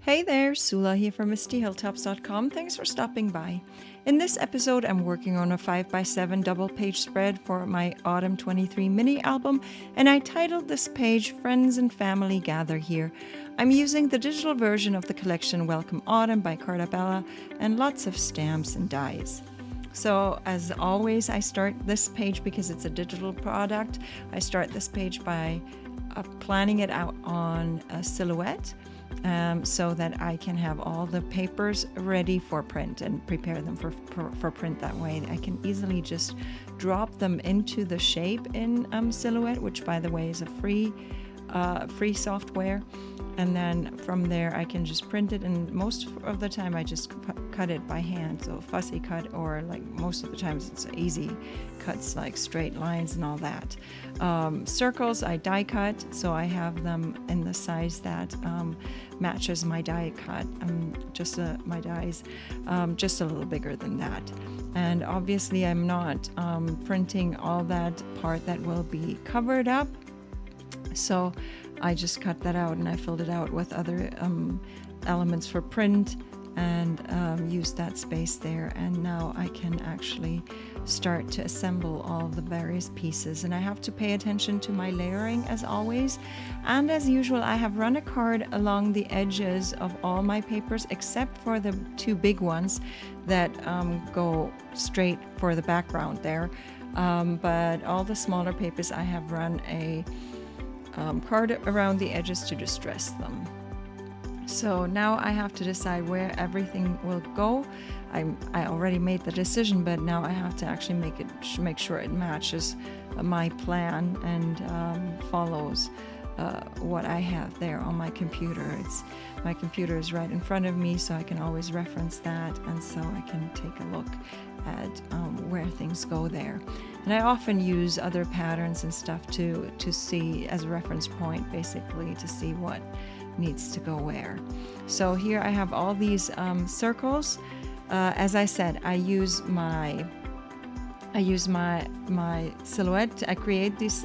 Hey there, Sula here from MistyHilltops.com. Thanks for stopping by. In this episode, I'm working on a 5x7 double page spread for my Autumn 23 mini album, and I titled this page Friends and Family Gather Here. I'm using the digital version of the collection Welcome Autumn by Carta Bella and lots of stamps and dies. So as always, I start this page because it's a digital product. I start this page by planning it out on a silhouette. So that I can have all the papers ready for print and prepare them for print that way. I can easily just drop them into the shape in Silhouette, which by the way is a free software. And then from there I can just print it, and most of the time I just cut it by hand, so fussy cut, or like most of the times it's easy cuts like straight lines and all that. Circles I die cut, so I have them in the size that matches my die cut, my dies just a little bigger than that. And obviously I'm not printing all that part that will be covered up, so I just cut that out and I filled it out with other elements for print and used that space there. And now I can actually start to assemble all the various pieces. And I have to pay attention to my layering as always. And as usual, I have run a card along the edges of all my papers except for the two big ones that go straight for the background there. But all the smaller papers, I have run a card around the edges to distress them. So now I have to decide where everything will go. I already made the decision, but now I have to actually make sure it matches my plan and follows what I have there on my computer. My computer is right in front of me, so I can always reference that, and so I can take a look at where things go there. And I often use other patterns and stuff to see as a reference point, basically, to see what needs to go where. So here I have all these circles. As I said, I use my silhouette. I create these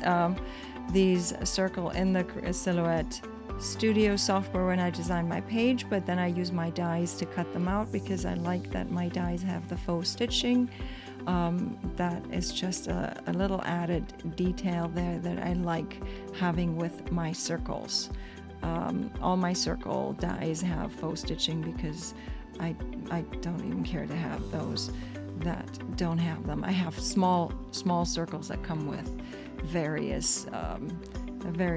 circle in the Silhouette Studio software when I design my page, but then I use my dies to cut them out because I like that my dies have the faux stitching. That is just a little added detail there that I like having with my circles. All my circle dies have faux stitching because I don't even care to have those that don't have them. I have small circles that come with various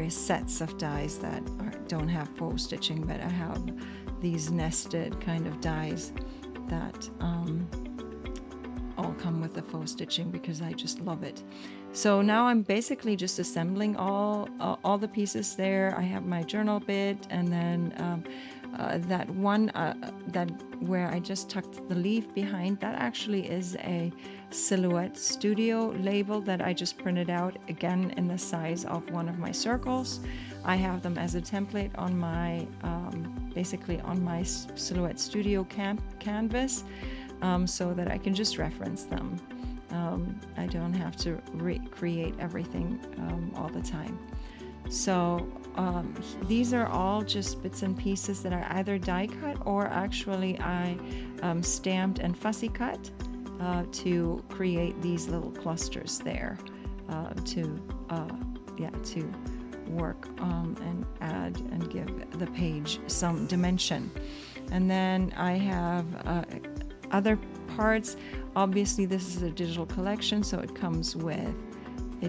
sets of dies that don't have faux stitching, but I have these nested kind of dies that all come with the faux stitching because I just love it. So now I'm basically just assembling all the pieces there. I have my journal bit, and then that one that where I just tucked the leaf behind, that actually is a Silhouette Studio label that I just printed out, again in the size of one of my circles. I have them as a template on my basically on my Silhouette Studio canvas, so that I can just reference them. I don't have to recreate everything all the time. So these are all just bits and pieces that I either die cut or actually I stamped and fussy cut to create these little clusters there to work and add and give the page some dimension. And then I have other parts. Obviously this is a digital collection, so it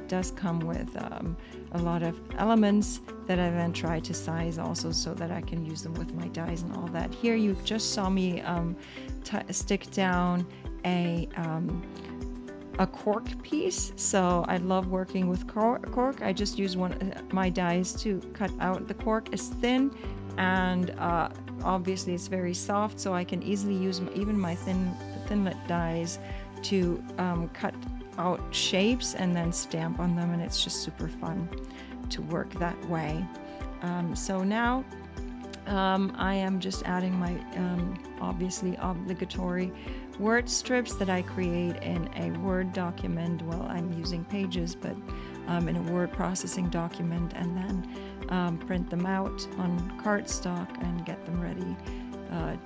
does come with a lot of elements that I then try to size also so that I can use them with my dies and all that. Here you just saw me stick down a cork piece, so I love working with cork. I just use my dies to cut out the cork. It's thin, and obviously it's very soft, so I can easily use even my thinlet dies to cut out shapes and then stamp on them, and it's just super fun to work that way. So now I am just adding my obviously obligatory word strips that I create in a Word document. Well, I'm using Pages, but in a word processing document, and then print them out on cardstock and get them ready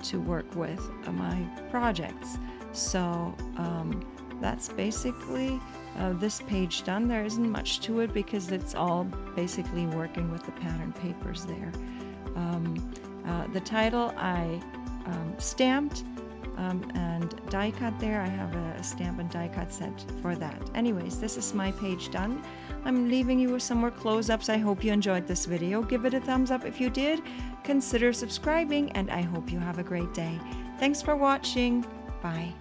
to work with my projects. So that's basically this page done. There isn't much to it because it's all basically working with the pattern papers there. The title I stamped and die cut there. I have a stamp and die cut set for that. Anyways, this is my page done. I'm leaving you with some more close-ups. I hope you enjoyed this video. Give it a thumbs up if you did. Consider subscribing, and I hope you have a great day. Thanks for watching. Bye.